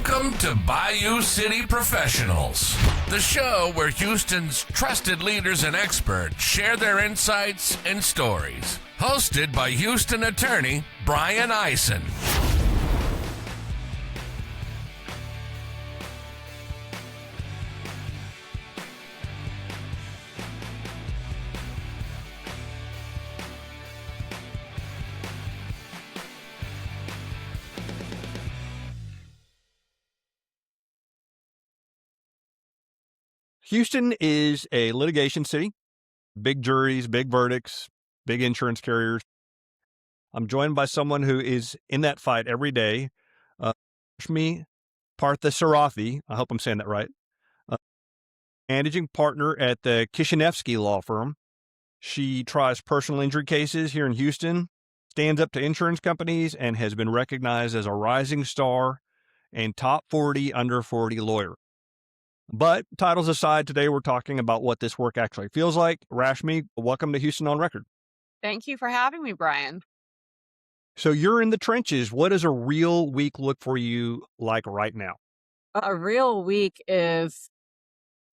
Welcome to Bayou City Professionals, the show where Houston's trusted leaders and experts share their insights and stories. Hosted by Houston attorney Brian Eisen. Houston is a litigation city, big juries, big verdicts, big insurance carriers. I'm joined by someone who is in that fight every day, Rashmi Parthasarathi. I hope I'm saying that right. Managing partner at the Kishinevsky law firm. She tries personal injury cases here in Houston, stands up to insurance companies, and has been recognized as a rising star and top 40 under 40 lawyer. But titles aside, today we're talking about what this work actually feels like. Rashmi, welcome to Houston on Record. Thank you for having me, Brian. So you're in the trenches. What does a real week look for you like right now? A real week is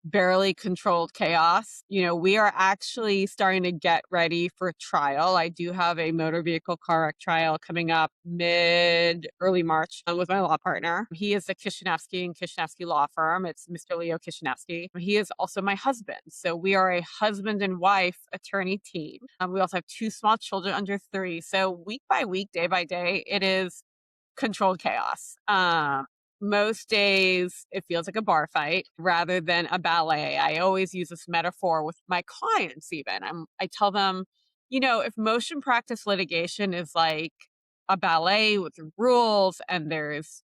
barely controlled chaos. We are actually starting to get ready for trial. I do have a motor vehicle car wreck trial coming up early March with my law partner. He is the Kishinevsky and Kishinevsky law firm. It's Mr. Leo Kishinevsky. He is also my husband. So we are a husband and wife attorney team. We also have 2 small children under 3. So week by week, day by day, it is controlled chaos. Most days it feels like a bar fight rather than a ballet. I always use this metaphor with my clients even. I tell them, if motion practice litigation is like a ballet with rules and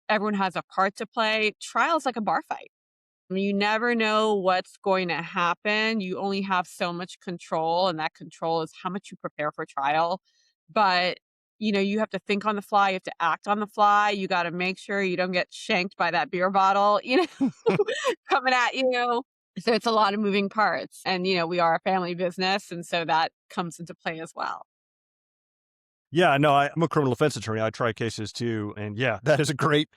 everyone has a part to play, trial is like a bar fight. You never know what's going to happen. You only have so much control, and that control is how much you prepare for trial. But you have to think on the fly, you have to act on the fly. You got to make sure you don't get shanked by that beer bottle, coming at you. So it's a lot of moving parts. And, we are a family business. And so that comes into play as well. Yeah, no, I'm a criminal defense attorney. I try cases too. And yeah, that is a great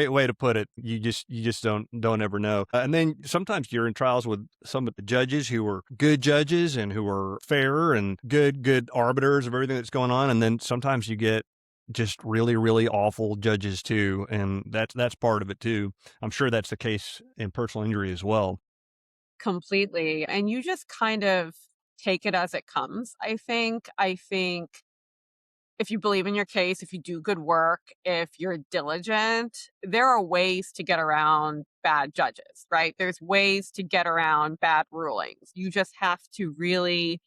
way to put it. You just don't ever know. And then sometimes you're in trials with some of the judges who are good judges and who are fair and good arbiters of everything that's going on. And then sometimes you get just really, really awful judges too. And that's part of it too. I'm sure that's the case in personal injury as well. Completely. And you just kind of take it as it comes. I think if you believe in your case, if you do good work, if you're diligent, there are ways to get around bad judges, right? There's ways to get around bad rulings. You just have to really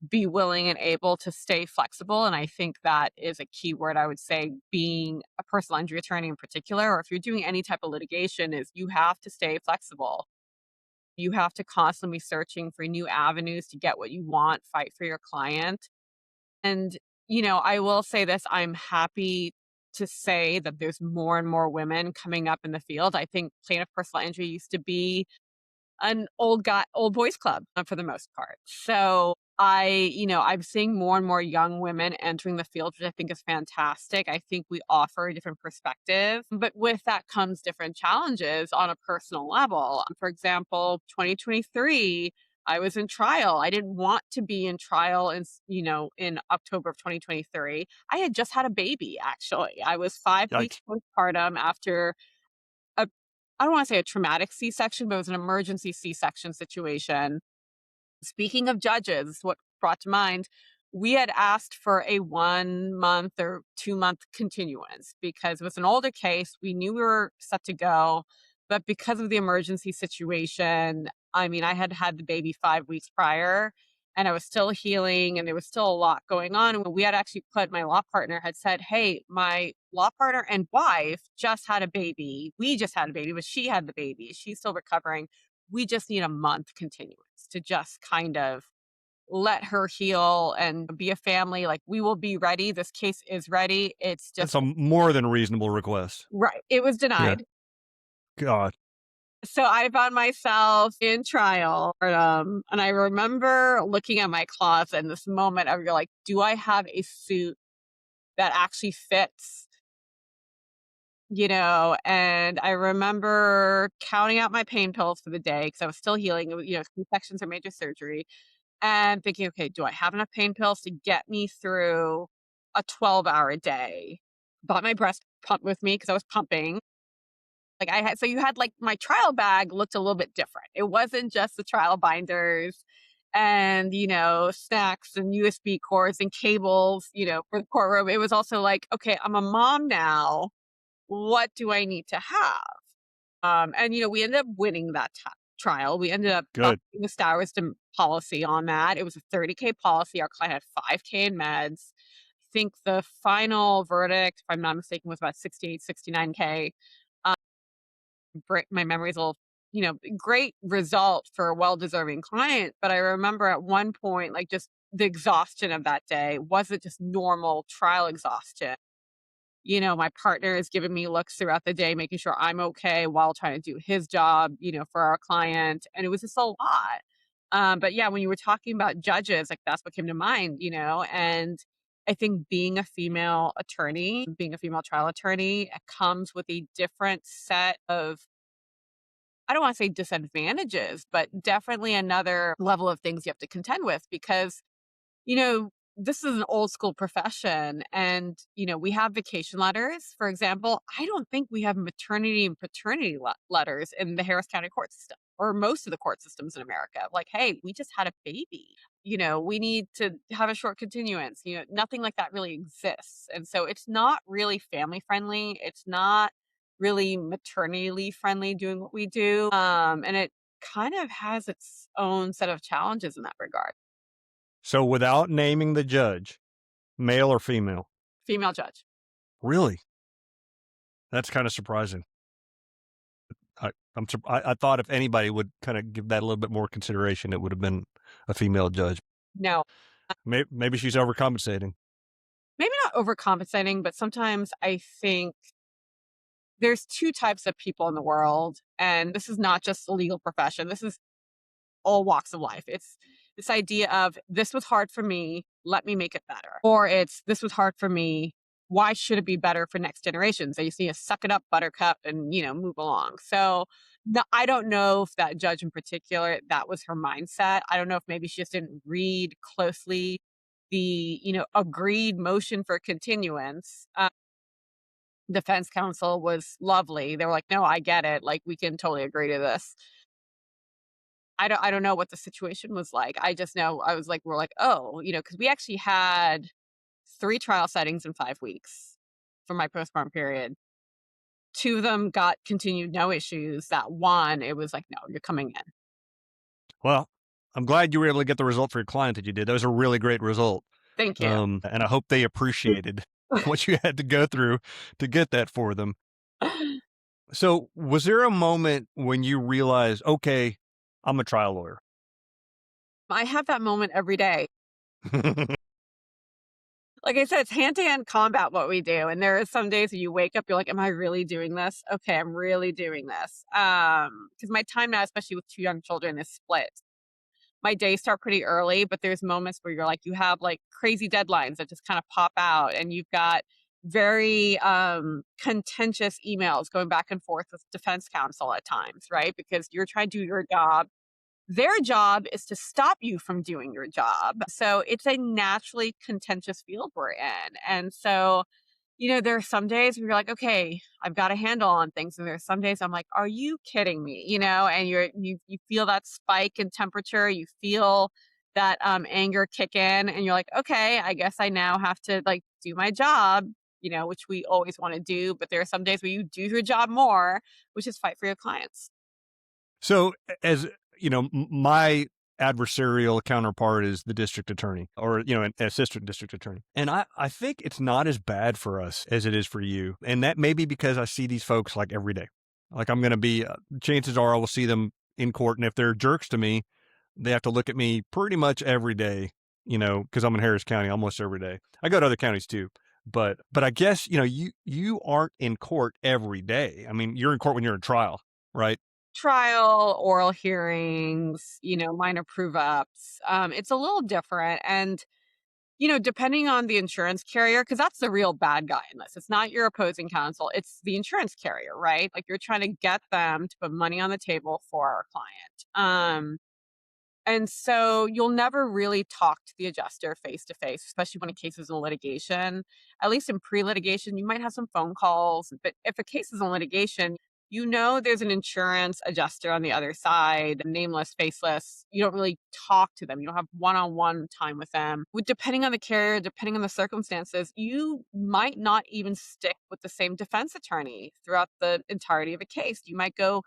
be willing and able to stay flexible. And I think that is a key word, I would say, being a personal injury attorney in particular, or if you're doing any type of litigation, is you have to stay flexible. You have to constantly be searching for new avenues to get what you want, fight for your client. And I will say this, I'm happy to say that there's more and more women coming up in the field. I think plaintiff personal injury used to be an old boys club for the most part. So I'm seeing more and more young women entering the field, which I think is fantastic. I think we offer a different perspective, but with that comes different challenges on a personal level. For example, 2023, I was in trial. I didn't want to be in trial in October of 2023. I had just had a baby, actually. I was 5 weeks postpartum after I don't want to say a traumatic C-section, but it was an emergency C-section situation. Speaking of judges, what brought to mind, we had asked for a 1 month or 2 month continuance because it was an older case. We knew we were set to go, but because of the emergency situation, I had had the baby 5 weeks prior and I was still healing and there was still a lot going on. And we had actually my law partner had said, hey, my law partner and wife just had a baby. We just had a baby, but she had the baby. She's still recovering. We just need a month continuance to just kind of let her heal and be a family. Like, we will be ready. This case is ready. It's just... That's a more than reasonable request. Right. It was denied. Yeah. God. So I found myself in trial. And I remember looking at my closet in this moment of you're like, do I have a suit that actually fits And I remember counting out my pain pills for the day because I was still healing. It was, C-sections or major surgery, and thinking, okay, do I have enough pain pills to get me through a 12-hour day? Bought my breast pump with me because I was pumping. So you had like my trial bag looked a little bit different. It wasn't just the trial binders and, snacks and USB cords and cables, for the courtroom. It was also like, okay, I'm a mom now. What do I need to have? And we ended up winning that trial. We ended up Good. the Stowers policy on that. It was a 30K policy. Our client had 5K in meds. I think the final verdict, if I'm not mistaken, was about 68, 69K. My memory's a little, great result for a well-deserving client. But I remember at one point, like just the exhaustion of that day wasn't just normal trial exhaustion. My partner is giving me looks throughout the day, making sure I'm okay while trying to do his job, for our client. And it was just a lot. But yeah, when you were talking about judges, like that's what came to mind, and I think being a female attorney, being a female trial attorney, it comes with a different set of, I don't want to say disadvantages, but definitely another level of things you have to contend with because you know, this is an old school profession and, we have vacation letters, for example. I don't think we have maternity and paternity letters in the Harris County court system or most of the court systems in America. Like, hey, we just had a baby. We need to have a short continuance. Nothing like that really exists. And so it's not really family friendly. It's not really maternity friendly doing what we do. And it kind of has its own set of challenges in that regard. So without naming the judge, male or female? Female judge. Really? That's kind of surprising. I thought if anybody would kind of give that a little bit more consideration, it would have been a female judge. No, Maybe she's overcompensating. maybe not overcompensating, but sometimes I think there's two types of people in the world, and this is not just the legal profession. This is all walks of life. It's this idea of this was hard for me, let me make it better. Or it's this was hard for me, why should it be better for next generations? I just need to suck it up, buttercup, and move along. So no, I don't know if that judge in particular, that was her mindset. I don't know if maybe she just didn't read closely the, agreed motion for continuance. Defense counsel was lovely. They were like, no, I get it. Like we can totally agree to this. I don't know what the situation was like. I just know I was like, we're like, oh, because we actually had 3 trial settings in 5 weeks for my postpartum period. 2 of them got continued, no issues. That one, it was like, "No, you're coming in." Well, I'm glad you were able to get the result for your client that you did. That was a really great result. Thank you. And I hope they appreciated what you had to go through to get that for them. So was there a moment when you realized, okay, I'm a trial lawyer? I have that moment every day. Like I said, it's hand-to-hand combat what we do, and there are some days when you wake up, you're like, "Am I really doing this? Okay, I'm really doing this." Because my time now, especially with 2 young children, is split. My days start pretty early, but there's moments where you're like, you have like crazy deadlines that just kind of pop out, and you've got very contentious emails going back and forth with defense counsel at times, right? Because you're trying to do your job. Their job is to stop you from doing your job. So it's a naturally contentious field we're in. And so there are some days where you're like, okay, I've got a handle on things. And there's some days I'm like, are you kidding me? And you feel that spike in temperature, you feel that anger kick in, and you're like, okay, I guess I now have to like do my job, which we always want to do. But there are some days where you do your job more, which is fight for your clients. So as my adversarial counterpart is the district attorney or, an assistant district attorney. And I think it's not as bad for us as it is for you. And that may be because I see these folks like every day. Like I'm going to be, chances are I will see them in court. And if they're jerks to me, they have to look at me pretty much every day, because I'm in Harris County almost every day. I go to other counties too. But I guess, you aren't in court every day. I mean, you're in court when you're in trial, right? Trial, oral hearings, minor prove ups. It's a little different. And, Depending on the insurance carrier, because that's the real bad guy in this. It's not your opposing counsel, it's the insurance carrier, right? Like you're trying to get them to put money on the table for our client. And so you'll never really talk to the adjuster face to face, especially when a case is in litigation. At least in pre litigation, you might have some phone calls. But if a case is in litigation, there's an insurance adjuster on the other side, nameless, faceless. You don't really talk to them. You don't have one on one time with them. Depending on the carrier, depending on the circumstances, you might not even stick with the same defense attorney throughout the entirety of a case. You might go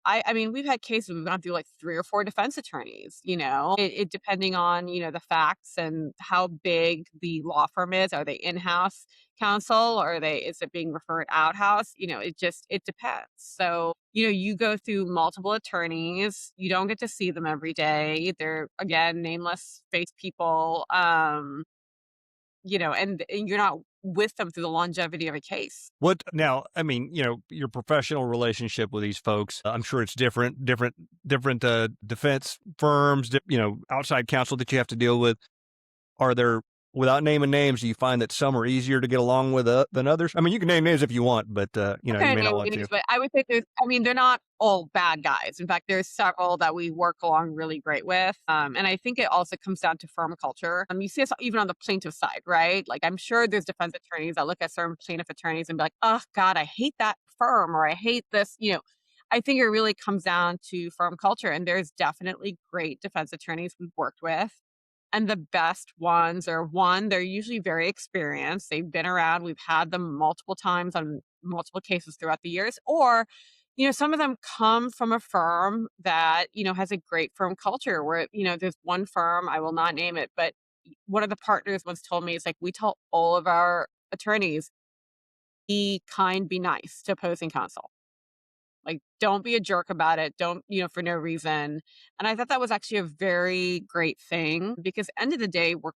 I mean, we've had cases we've gone through like 3 or 4 defense attorneys, it depending on, the facts and how big the law firm is. Are they in-house counsel or is it being referred out-house? It depends. So, you go through multiple attorneys. You don't get to see them every day. They're, again, nameless face people. And you're not with them through the longevity of a case. What now? I mean, your professional relationship with these folks, I'm sure it's different defense firms, outside counsel that you have to deal with. Are there, without naming names, do you find that some are easier to get along with than others? I mean, you can name names if you want, but you Okay, may not want to. but I would say they're not all bad guys. In fact, there's several that we work along really great with. And I think it also comes down to firm culture. You see us even on the plaintiff side, right? Like I'm sure there's defense attorneys that look at certain plaintiff attorneys and be like, oh God, I hate that firm or I hate this. I think it really comes down to firm culture. And there's definitely great defense attorneys we've worked with. And the best ones are they're usually very experienced. They've been around. We've had them multiple times on multiple cases throughout the years. Or, some of them come from a firm that, has a great firm culture where, there's one firm, I will not name it, but one of the partners once told me, it's like, we tell all of our attorneys, be kind, be nice to opposing counsel. Like, don't be a jerk about it. Don't, for no reason. And I thought that was actually a very great thing because end of the day, we're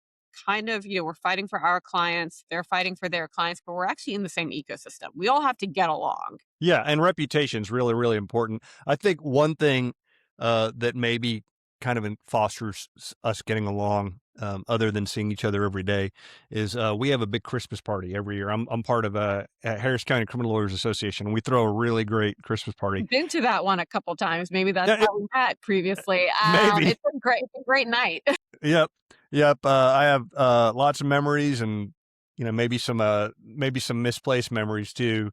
kind of, we're fighting for our clients. They're fighting for their clients, but we're actually in the same ecosystem. We all have to get along. Yeah, and reputation is really, really important. I think one thing that maybe kind of fosters us getting along, other than seeing each other every day, is we have a big Christmas party every year. I'm part of Harris County Criminal Lawyers Association, and we throw a really great Christmas party. I've been to that one a couple times. Maybe that's how we met previously. Maybe. It's a great night. Yep. I have lots of memories, and maybe some misplaced memories too.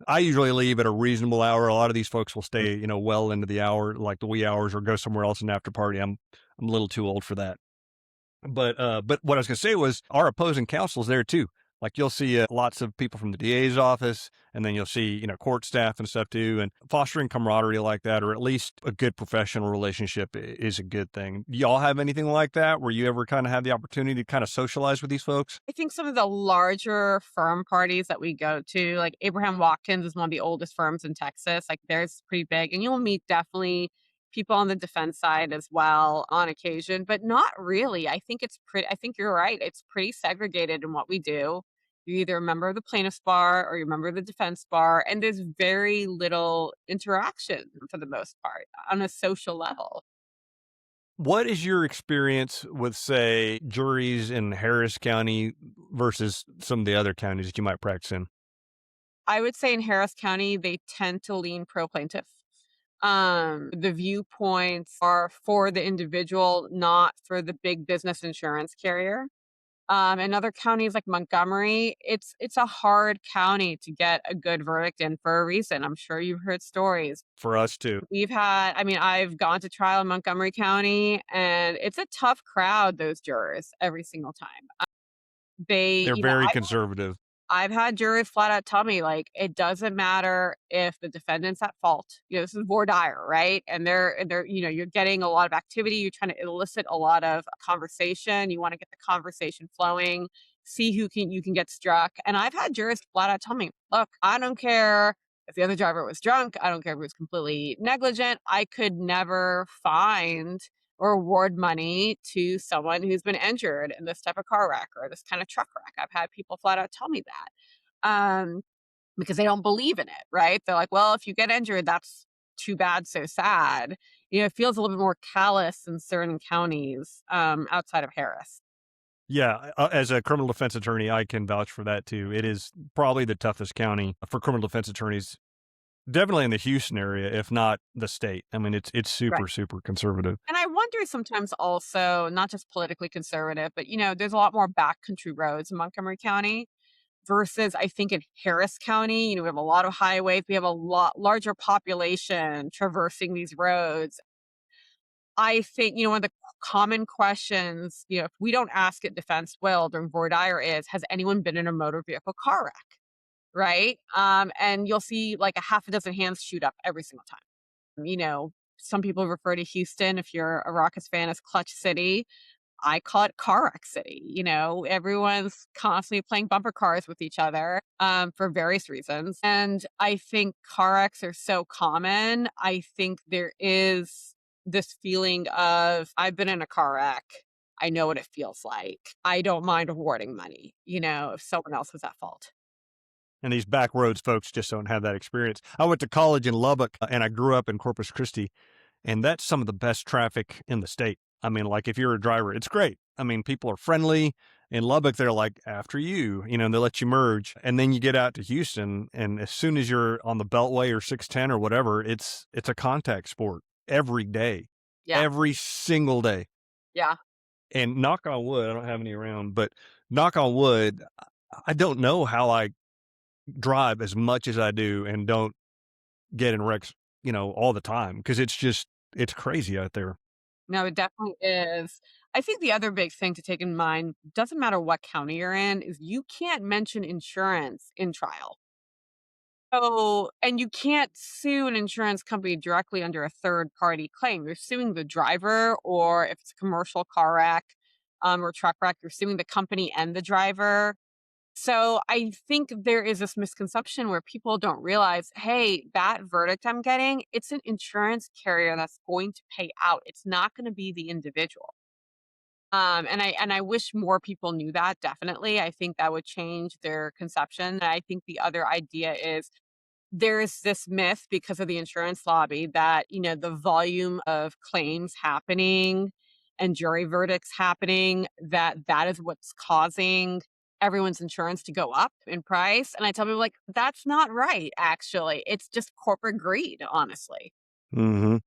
I usually leave at a reasonable hour. A lot of these folks will stay, well into the hour, like the wee hours, or go somewhere else in after party. I'm a little too old for that. But what I was going to say was our opposing counsel's there too. Like you'll see lots of people from the DA's office, and then you'll see, court staff and stuff too. And fostering camaraderie like that, or at least a good professional relationship, is a good thing. Do y'all have anything like that where you ever kind of have the opportunity to kind of socialize with these folks? I think some of the larger firm parties that we go to, like Abraham Watkins is one of the oldest firms in Texas. Like theirs pretty big, and you'll meet definitely people on the defense side as well on occasion, but not really. I think you're right. It's pretty segregated in what we do. You're either a member of the plaintiff's bar or you're a member of the defense bar, and there's very little interaction for the most part on a social level. What is your experience with, say, juries in Harris County versus some of the other counties that you might practice in? I would say in Harris County, they tend to lean pro plaintiff. The viewpoints are for the individual, not for the big business insurance carrier. In other counties like Montgomery, it's a hard county to get a good verdict in for a reason. I'm sure you've heard stories. For us too. I've gone to trial in Montgomery County, and it's a tough crowd, those jurors, every single time. They're very conservative. I've had jurors flat out tell me, like, it doesn't matter if the defendant's at fault. This is voir dire, right? And they're, you're getting a lot of activity. You're trying to elicit a lot of conversation. You want to get the conversation flowing, see you can get struck. And I've had jurors flat out tell me, look, I don't care if the other driver was drunk. I don't care if he was completely negligent. I could never find or award money to someone who's been injured in this type of car wreck or this kind of truck wreck. I've had people flat out tell me that because they don't believe in it, right? They're like, well, if you get injured, that's too bad, so sad. It feels a little bit more callous in certain counties outside of Harris. Yeah, as a criminal defense attorney, I can vouch for that too. It is probably the toughest county for criminal defense attorneys, definitely in the Houston area, if not the state. I mean, it's Right. super, super conservative. And I wonder sometimes also, not just politically conservative, but there's a lot more backcountry roads in Montgomery County versus I think in Harris County. We have a lot of highways. We have a lot larger population traversing these roads. I think, one of the common questions, if we don't ask it, defense will during voir dire is, has anyone been in a motor vehicle car wreck? Right? And you'll see like a half a dozen hands shoot up every single time. Some people refer to Houston, if you're a Rockets fan, as Clutch City. I call it car wreck city. Everyone's constantly playing bumper cars with each other for various reasons. And I think car wrecks are so common. I think there is this feeling of, I've been in a car wreck. I know what it feels like. I don't mind awarding money, if someone else was at fault. And these back roads folks just don't have that experience. I went to college in Lubbock and I grew up in Corpus Christi, and that's some of the best traffic in the state. I mean, like if you're a driver, it's great. I mean, people are friendly. In Lubbock, they're like, after you, and they let you merge. And then you get out to Houston, and as soon as you're on the Beltway or 610 or whatever, it's a contact sport every day, Yeah. every single day. Yeah. And knock on wood, I don't have any around, but knock on wood, I don't know how I drive as much as I do and don't get in wrecks, all the time, because it's crazy out there. No, it definitely is. I think the other big thing to take in mind, doesn't matter what county you're in, is you can't mention insurance in trial. So, and you can't sue an insurance company directly under a third party claim. You're suing the driver, or if it's a commercial car wreck or truck wreck, you're suing the company and the driver. So I think there is this misconception where people don't realize, hey, that verdict I'm getting, it's an insurance carrier that's going to pay out. It's not going to be the individual. And I wish more people knew that. Definitely, I think that would change their conception. And I think the other idea is, there is this myth because of the insurance lobby that, the volume of claims happening and jury verdicts happening, that is what's causing everyone's insurance to go up in price. And I tell people, like, that's not right, actually. It's just corporate greed, honestly. Mhm.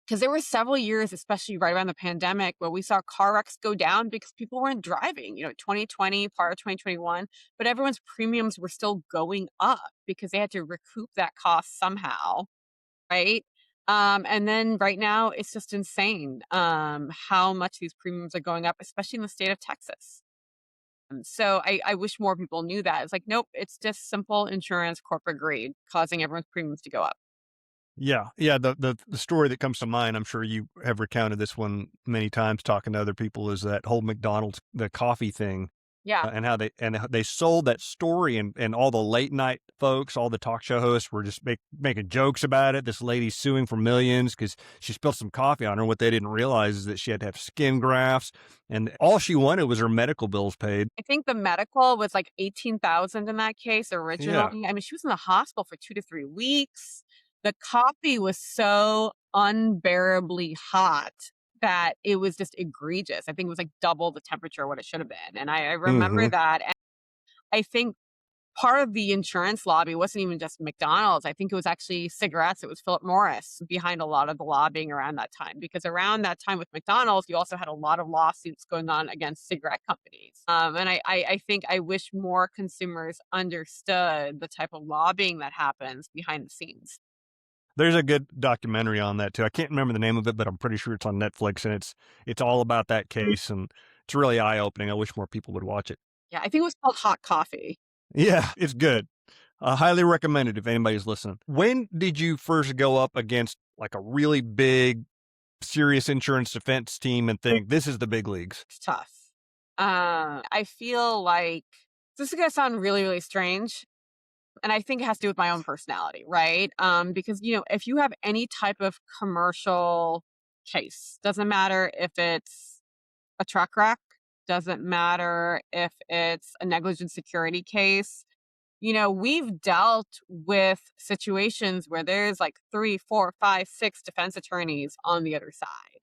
Because there were several years, especially right around the pandemic, where we saw car wrecks go down because people weren't driving, 2020, part of 2021, but everyone's premiums were still going up because they had to recoup that cost somehow, right? And then right now, it's just insane how much these premiums are going up, especially in the state of Texas. So I wish more people knew that. It's like, nope, it's just simple insurance corporate greed causing everyone's premiums to go up. Yeah, yeah, the story that comes to mind, I'm sure you have recounted this one many times talking to other people, is that whole McDonald's, the coffee thing, Yeah. and how they sold that story, and all the late night folks, all the talk show hosts were just making jokes about it. This lady suing for millions because she spilled some coffee on her. What they didn't realize is that she had to have skin grafts, and all she wanted was her medical bills paid. I think the medical was like 18,000 in that case Yeah. originally. I mean, she was in the hospital for 2 to 3 weeks. The coffee was so unbearably hot that it was just egregious. I think it was like double the temperature what it should have been, and I remember Mhm. that, and I think part of the insurance lobby wasn't even just McDonald's. I think it was actually cigarettes. It was Philip Morris behind a lot of the lobbying around that time, because around that time with McDonald's, you also had a lot of lawsuits going on against cigarette companies. And I think I wish more consumers understood the type of lobbying that happens behind the scenes. There's a good documentary on that too. I can't remember the name of it, but I'm pretty sure it's on Netflix, and it's all about that case, and it's really eye-opening. I wish more people would watch it. Yeah, I think it was called Hot Coffee. Yeah, it's good. Highly recommended if anybody's listening. When did you first go up against like a really big, serious insurance defense team and think this is the big leagues? It's tough. I feel like this is going to sound really, really strange. And I think it has to do with my own personality, right? Because, if you have any type of commercial case, doesn't matter if it's a truck wreck, doesn't matter if it's a negligent security case. We've dealt with situations where there's like 3, 4, 5, 6 defense attorneys on the other side.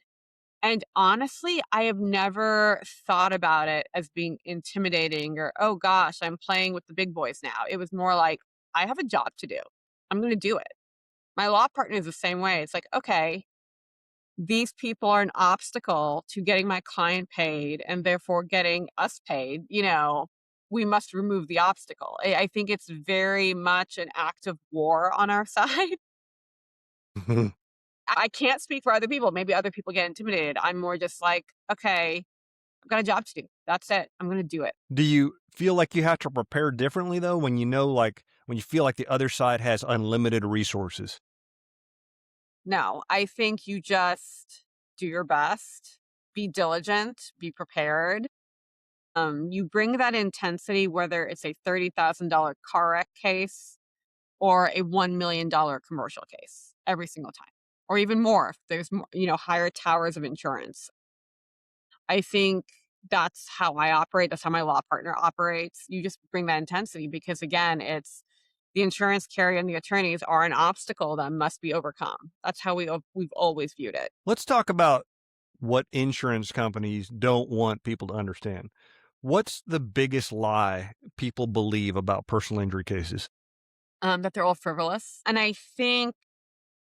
And honestly, I have never thought about it as being intimidating or, oh gosh, I'm playing with the big boys now. It was more like, I have a job to do. I'm going to do it. My law partner is the same way. It's like, okay, these people are an obstacle to getting my client paid and therefore getting us paid. We must remove the obstacle. I think it's very much an act of war on our side. I can't speak for other people. Maybe other people get intimidated. I'm more just like, okay, I've got a job to do. That's it. I'm going to do it. Do you feel like you have to prepare differently though when you know, like, when you feel like the other side has unlimited resources? No, I think you just do your best, be diligent, be prepared. You bring that intensity, whether it's a $30,000 car wreck case or a $1 million commercial case every single time, or even more if there's more, higher towers of insurance. I think that's how I operate. That's how my law partner operates. You just bring that intensity because, again, it's the insurance carrier and the attorneys are an obstacle that must be overcome. That's how we've always viewed it. Let's talk about what insurance companies don't want people to understand. What's the biggest lie people believe about personal injury cases? That they're all frivolous, and I think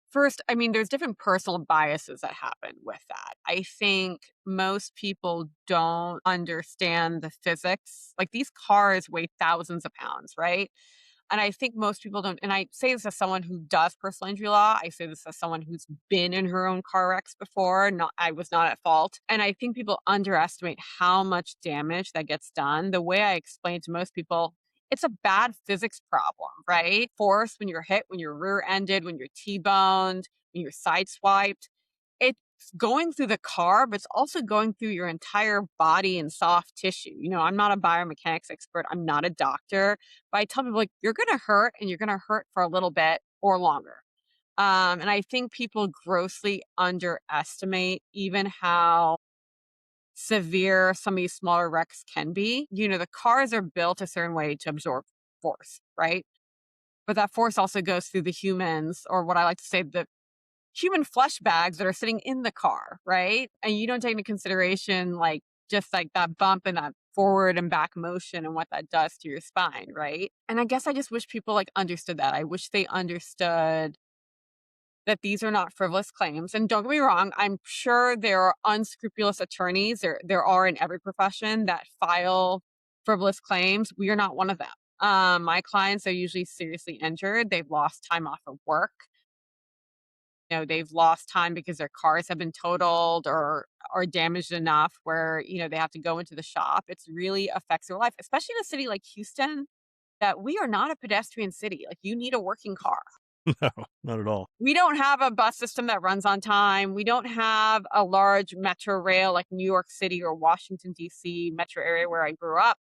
first, I mean, there's different personal biases that happen with that. I think most people don't understand the physics. Like these cars weigh thousands of pounds, right? And I think most people don't. And I say this as someone who does personal injury law. I say this as someone who's been in her own car wrecks before. Not, I was not at fault. And I think people underestimate how much damage that gets done. The way I explain to most people, it's a bad physics problem, right? Force when you're hit, when you're rear ended, when you're T-boned, when you're sideswiped. It's going through the car, but it's also going through your entire body and soft tissue. I'm not a biomechanics expert. I'm not a doctor, but I tell people like you're gonna hurt and you're gonna hurt for a little bit or longer. And I think people grossly underestimate even how severe some of these smaller wrecks can be. The cars are built a certain way to absorb force, right? But that force also goes through the humans, or what I like to say, the human flesh bags that are sitting in the car, right? And you don't take into consideration like just like that bump and that forward and back motion and what that does to your spine, right? And I guess I just wish people like understood that. I wish they understood that these are not frivolous claims. And don't get me wrong, I'm sure there are unscrupulous attorneys, there are in every profession that file frivolous claims. We are not one of them. My clients are usually seriously injured. They've lost time off of work. They've lost time because their cars have been totaled or damaged enough where, they have to go into the shop. It's really affects their life, especially in a city like Houston, that we are not a pedestrian city. Like you need a working car. No, not at all. We don't have a bus system that runs on time. We don't have a large metro rail like New York City or Washington, D.C. metro area where I grew up.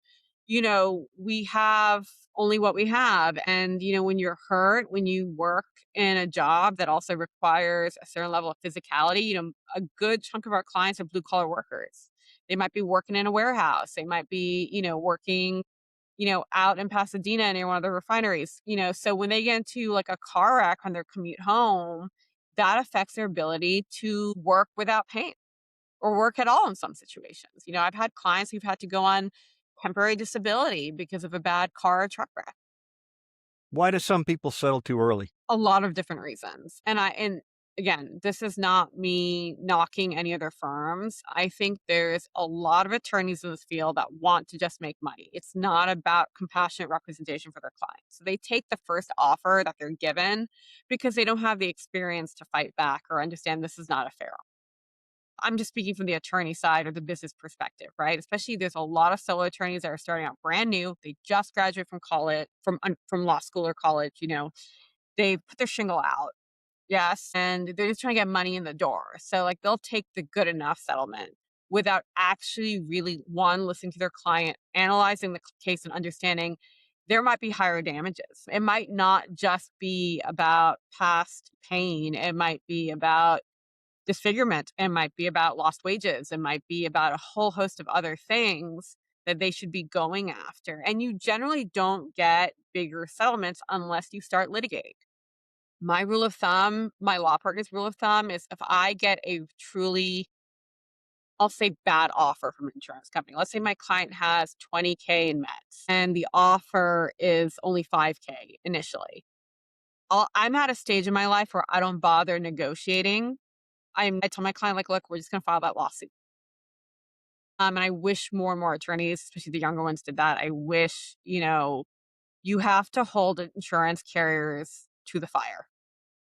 We have only what we have. And, when you're hurt, when you work in a job that also requires a certain level of physicality, a good chunk of our clients are blue collar workers. They might be working in a warehouse. They might be, working, out in Pasadena near one of the refineries, so when they get into like a car wreck on their commute home, that affects their ability to work without pain or work at all in some situations. I've had clients who've had to go on temporary disability because of a bad car or truck wreck. Why do some people settle too early? A lot of different reasons. And again, this is not me knocking any other firms. I think there's a lot of attorneys in this field that want to just make money. It's not about compassionate representation for their clients. So they take the first offer that they're given because they don't have the experience to fight back or understand this is not a fair. I'm just speaking from the attorney side or the business perspective, right? Especially there's a lot of solo attorneys that are starting out brand new. They just graduate from college, from law school or college, they put their shingle out. Yes, and they're just trying to get money in the door. So like they'll take the good enough settlement without actually really one listening to their client, analyzing the case and understanding there might be higher damages. It might not just be about past pain. It might be about disfigurement. It might be about lost wages. It might be about a whole host of other things that they should be going after. And you generally don't get bigger settlements unless you start litigating. My rule of thumb, my law partner's rule of thumb is if I get a truly I'll say bad offer from an insurance company. Let's say my client has 20K in meds and the offer is only 5K initially. I'm at a stage in my life where I don't bother negotiating. I tell my client, like, look, we're just going to file that lawsuit. And I wish more and more attorneys, especially the younger ones, did that. I wish, you have to hold insurance carriers to the fire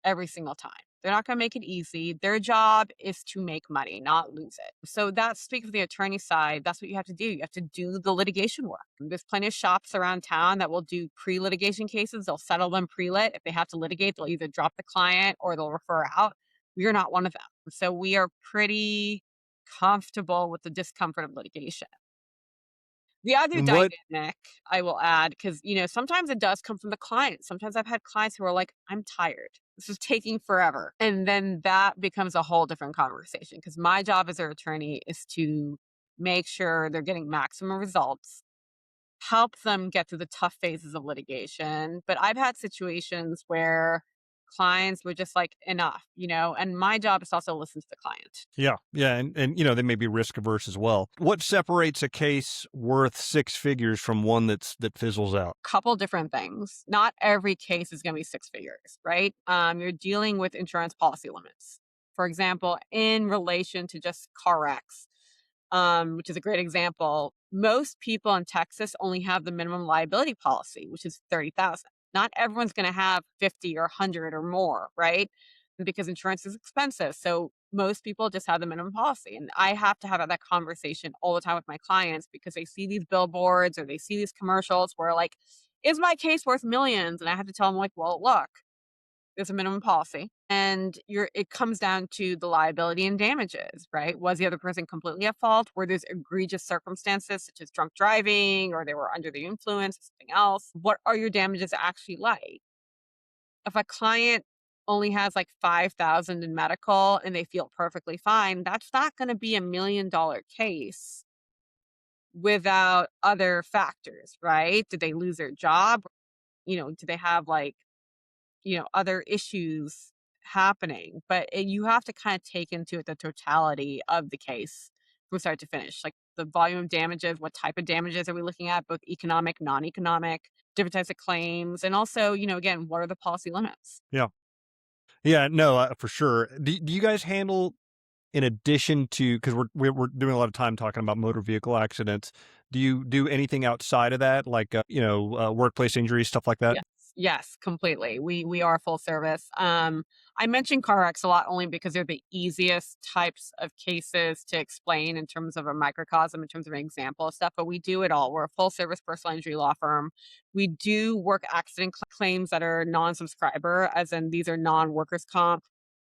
every single time. They're not going to make it easy. Their job is to make money, not lose it. So that's speaking for the attorney side. That's what you have to do. You have to do the litigation work. There's plenty of shops around town that will do pre-litigation cases. They'll settle them pre-lit. If they have to litigate, they'll either drop the client or they'll refer out. We are not one of them. So we are pretty comfortable with the discomfort of litigation. The other And what dynamic I will add, because, sometimes it does come from the client. Sometimes I've had clients who are like, I'm tired. This is taking forever. And then that becomes a whole different conversation because my job as their attorney is to make sure they're getting maximum results, help them get through the tough phases of litigation. But I've had situations where clients were just like, enough, and my job is to also listen to the client. Yeah, yeah, and they may be risk averse as well. What separates a case worth six figures from one that fizzles out? Couple different things. Not every case is going to be six figures, right? You're dealing with insurance policy limits. For example, in relation to just car wrecks, which is a great example, most people in Texas only have the minimum liability policy, which is 30,000. Not everyone's going to have 50 or 100 or more, right? Because insurance is expensive. So most people just have the minimum policy. And I have to have that conversation all the time with my clients because they see these billboards or they see these commercials where like, is my case worth millions? And I have to tell them like, well, look, there's a minimum policy and it comes down to the liability and damages, right? Was the other person completely at fault? Were there's egregious circumstances such as drunk driving or they were under the influence or something else? What are your damages actually like? If a client only has like 5,000 in medical and they feel perfectly fine, that's not going to be $1 million case without other factors, right? Did they lose their job? Do they have like, other issues happening? But you have to kind of take into it the totality of the case from start to finish, like the volume of damages, what type of damages are we looking at, both economic, non-economic, different types of claims, and also, again, what are the policy limits? Yeah, yeah, no, for sure. Do you guys handle, in addition to, because we're doing a lot of time talking about motor vehicle accidents, do you do anything outside of that, like workplace injuries, stuff like that? Yes. Yes, completely. We are full service. I mention car wrecks a lot only because they're the easiest types of cases to explain in terms of a microcosm, in terms of an example of stuff, but we do it all. We're a full service personal injury law firm. We do work accident claims that are non-subscriber, as in these are non-workers comp.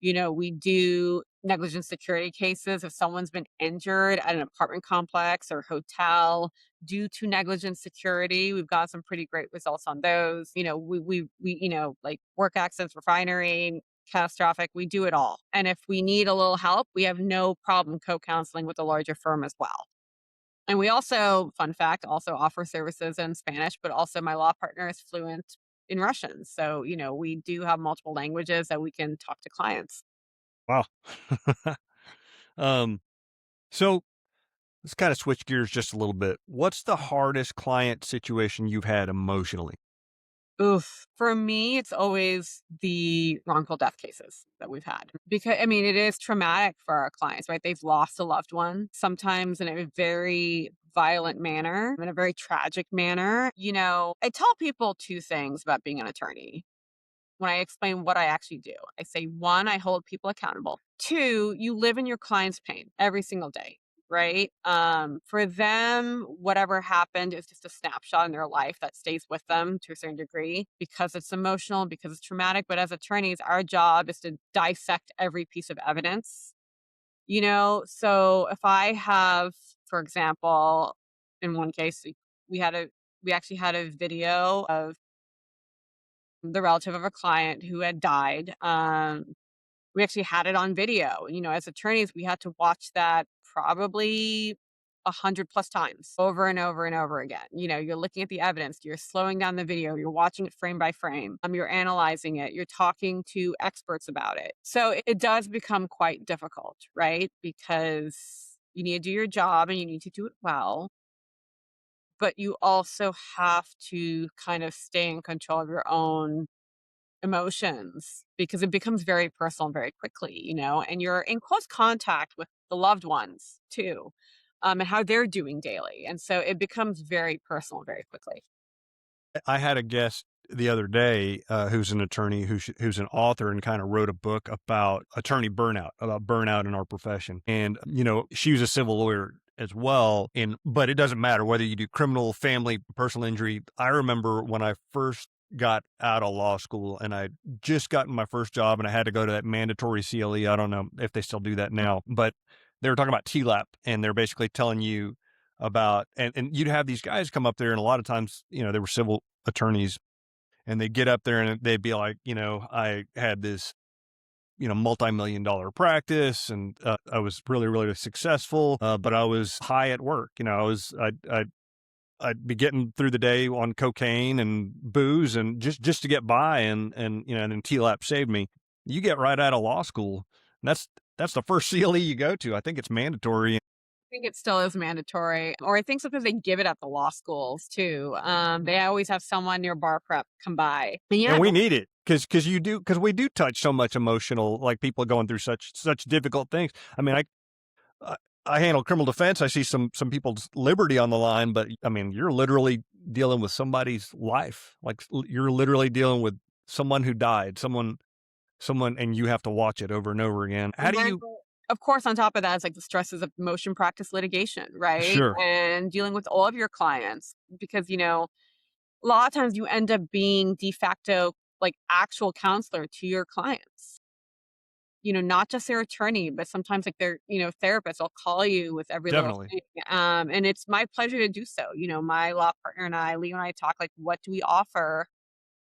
We do negligent security cases. If someone's been injured at an apartment complex or hotel due to negligent security, we've got some pretty great results on those. Like work accidents, refinery, catastrophic, we do it all. And if we need a little help, we have no problem co-counseling with a larger firm as well. And we also, fun fact, also offer services in Spanish, but also my law partner is fluent in Russian. So, we do have multiple languages that we can talk to clients. Wow. um, so let's kind of switch gears just a little bit. What's the hardest client situation you've had emotionally? Oof. For me, it's always the wrongful death cases that we've had because, I mean, it is traumatic for our clients, right? They've lost a loved one, sometimes in a very violent manner, in a very tragic manner. I tell people two things about being an attorney when I explain what I actually do. I say, one, I hold people accountable. Two, you live in your client's pain every single day, right? For them, whatever happened is just a snapshot in their life that stays with them to a certain degree because it's emotional, because it's traumatic. But as attorneys, our job is to dissect every piece of evidence, So if I have, for example, in one case, we had a we actually had a video of the relative of a client who had died. We actually had it on video. As attorneys, we had to watch that probably 100 plus times over and over and over again. You're looking at the evidence, you're slowing down the video, you're watching it frame by frame, you're analyzing it, you're talking to experts about it. So it does become quite difficult, right? Because You need to do your job and you need to do it well, but you also have to kind of stay in control of your own emotions because it becomes very personal very quickly, and you're in close contact with the loved ones too, and how they're doing daily. And so it becomes very personal very quickly. I had a guest the other day who's an attorney who's an author and kind of wrote a book about attorney burnout, about burnout in our profession. And she was a civil lawyer as well. But it doesn't matter whether you do criminal, family, personal injury. I remember when I first got out of law school and I just gotten my first job and I had to go to that mandatory CLE. I don't know if they still do that now, but they were talking about TLAP and they're basically telling you about, and you'd have these guys come up there, and a lot of times, they were civil attorneys, and they'd get up there and they'd be like, I had this, multi-million dollar practice, and I was really, really successful, but I was high at work. I'd be getting through the day on cocaine and booze, and just to get by, and then TLAP saved me. You get right out of law school, and that's the first CLE you go to. I think it's mandatory. I think it still is mandatory, or I think sometimes they give it at the law schools too. They always have someone near bar prep come by. And yeah, And we need it because we do touch so much emotional, like people going through such difficult things. I mean, I I handle criminal defense. I see some people's liberty on the line, but I mean, you're literally dealing with somebody's life. Like you're literally dealing with someone who died, someone, and you have to watch it over and over again. How do you? of course, on top of that is like the stresses of motion practice litigation, right? Sure, And dealing with all of your clients because, a lot of times you end up being de facto, like actual counselor to your clients. Not just their attorney, but sometimes like their, therapist will call you with every little definitely. thing. And it's my pleasure to do so. My law partner and I, Leo and I talk like, what do we offer?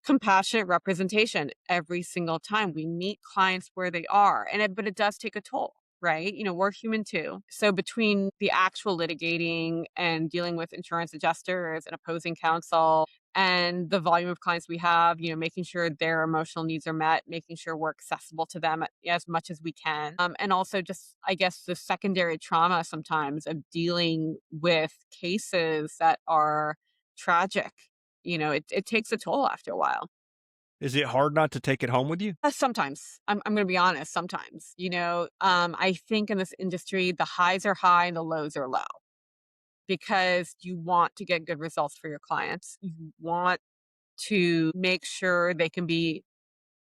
Compassionate representation every single time we meet clients where they are. But it does take a toll, right? We're human too. So between the actual litigating and dealing with insurance adjusters and opposing counsel and the volume of clients we have, making sure their emotional needs are met, making sure we're accessible to them as much as we can. And also just, I guess, the secondary trauma sometimes of dealing with cases that are tragic. It takes a toll after a while. Is it hard not to take it home with you? Sometimes. I'm gonna be honest, sometimes. I think in this industry, the highs are high and the lows are low because you want to get good results for your clients. You want to make sure they can be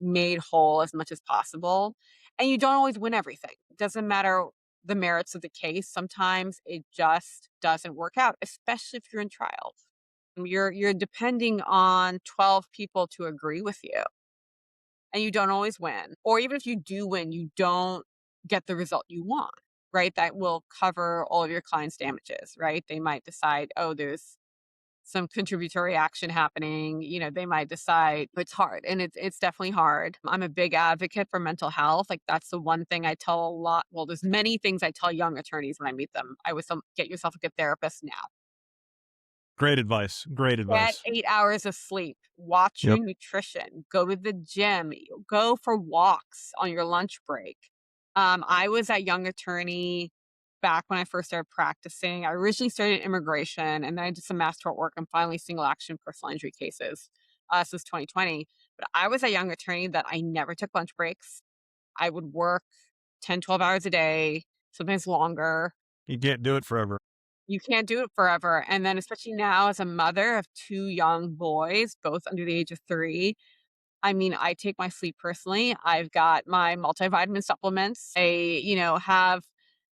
made whole as much as possible. And you don't always win everything. It doesn't matter the merits of the case. Sometimes it just doesn't work out, especially if you're in trial. You're depending on 12 people to agree with you, and you don't always win. Or even if you do win, you don't get the result you want, right? That will cover all of your client's damages, right? They might decide, oh, there's some contributory action happening. They might decide it's hard, and it's definitely hard. I'm a big advocate for mental health. Like that's the one thing I tell a lot. Well, there's many things I tell young attorneys when I meet them. I would tell get yourself a good therapist now. Great advice. Great Get advice. 8 hours of sleep, watch your Yep. nutrition, go to the gym, go for walks on your lunch break. I was a young attorney back when I first started practicing. I originally started in immigration, and then I did some mass tort work and finally single action personal injury cases, since 2020. But I was a young attorney that I never took lunch breaks. I would work 10, 12 hours a day, sometimes longer. You can't do it forever. You can't do it forever, and then especially now as a mother of 2 young boys, both under the age of 3, I mean, I take my sleep personally. I've got my multivitamin supplements. I, have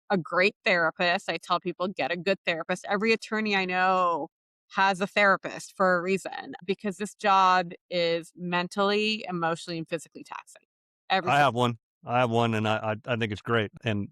a great therapist. I tell people, get a good therapist. Every attorney I know has a therapist for a reason because this job is mentally, emotionally, and physically taxing every I single. have one. I have one, and I think it's great. And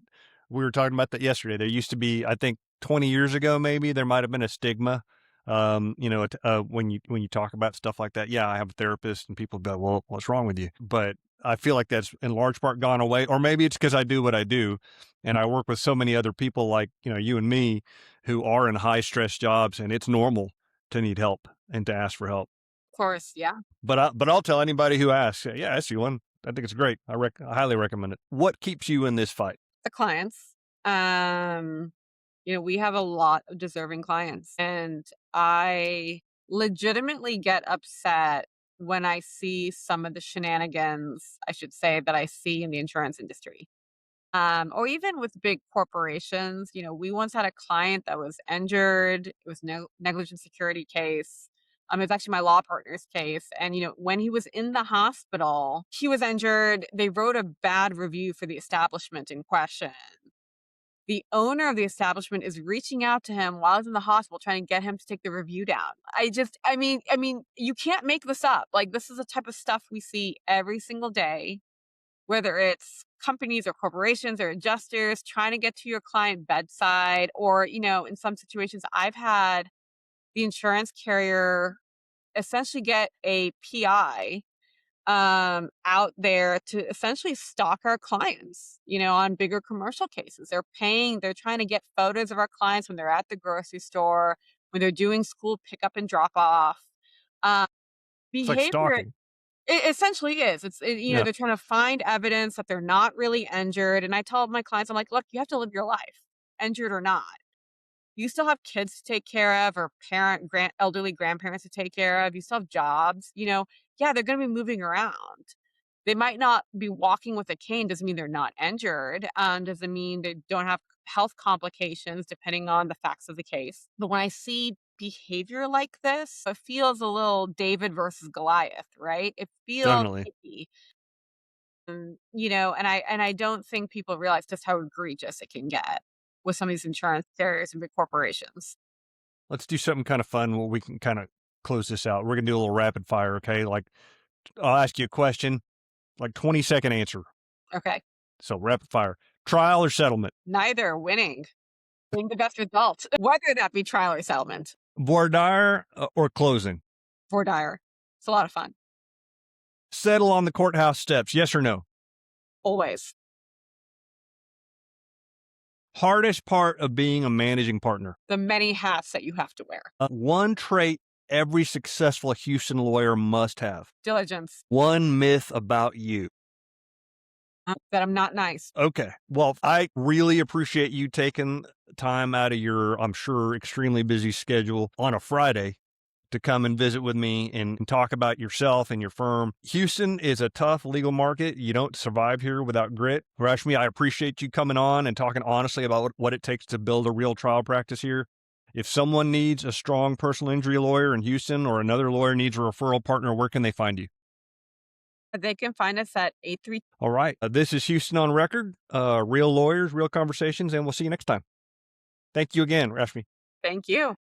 we were talking about that yesterday. There used to be, I think, 20 years ago, maybe there might have been a stigma. When you talk about stuff like that, yeah, I have a therapist, and people go, "Well, what's wrong with you?" But I feel like that's in large part gone away, or maybe it's because I do what I do, and I work with so many other people like you and me, who are in high stress jobs, and it's normal to need help and to ask for help. Of course, yeah. But I'll tell anybody who asks, yeah, I see one. I think it's great. I highly recommend it. What keeps you in this fight? The clients. We have a lot of deserving clients, and I legitimately get upset when I see some of the shenanigans, I should say, that I see in the insurance industry. Or even with big corporations. We once had a client that was injured. It was no negligent security case. It was actually my law partner's case. And, when he was in the hospital, he was injured. They wrote a bad review for the establishment in question. The owner of the establishment is reaching out to him while he's in the hospital trying to get him to take the review down. I mean, you can't make this up. Like, this is the type of stuff we see every single day, whether it's companies or corporations or adjusters trying to get to your client bedside, or, in some situations, I've had the insurance carrier essentially get a PI out there to essentially stalk our clients, on bigger commercial cases. They're trying to get photos of our clients when they're at the grocery store, when they're doing school pickup and drop off. Uh, It's like behavior stalking. It essentially is. Yeah. They're trying to find evidence that they're not really injured, and I tell my clients, I'm like, "Look, you have to live your life, injured or not. You still have kids to take care of, or elderly grandparents to take care of. You still have jobs, Yeah, they're gonna be moving around. They might not be walking with a cane, doesn't mean they're not injured, doesn't mean they don't have health complications depending on the facts of the case. But when I see behavior like this, it feels a little David versus Goliath, right? It feels Definitely. icky. And I don't think people realize just how egregious it can get with some of these insurance carriers and big corporations. Let's do something kind of fun where we can kind of close this out. We're going to do a little rapid fire, okay? Like, I'll ask you a question, like 20-second answer. Okay. So, rapid fire. Trial or settlement? Neither winning. Being the best result, whether that be trial or settlement. Voir dire or closing? For dire. It's a lot of fun. Settle on the courthouse steps, yes or no? Always. Hardest part of being a managing partner? The many hats that you have to wear. One trait every successful Houston lawyer must have. Diligence. One myth about you. That I'm not nice. Okay. Well, I really appreciate you taking time out of your, I'm sure, extremely busy schedule on a Friday to come and visit with me and talk about yourself and your firm. Houston is a tough legal market. You don't survive here without grit. Rashmi, I appreciate you coming on and talking honestly about what it takes to build a real trial practice here. If someone needs a strong personal injury lawyer in Houston, or another lawyer needs a referral partner, where can they find you? They can find us at 83. All right. This is Houston on Record, real lawyers, real conversations, and we'll see you next time. Thank you again, Rashmi. Thank you.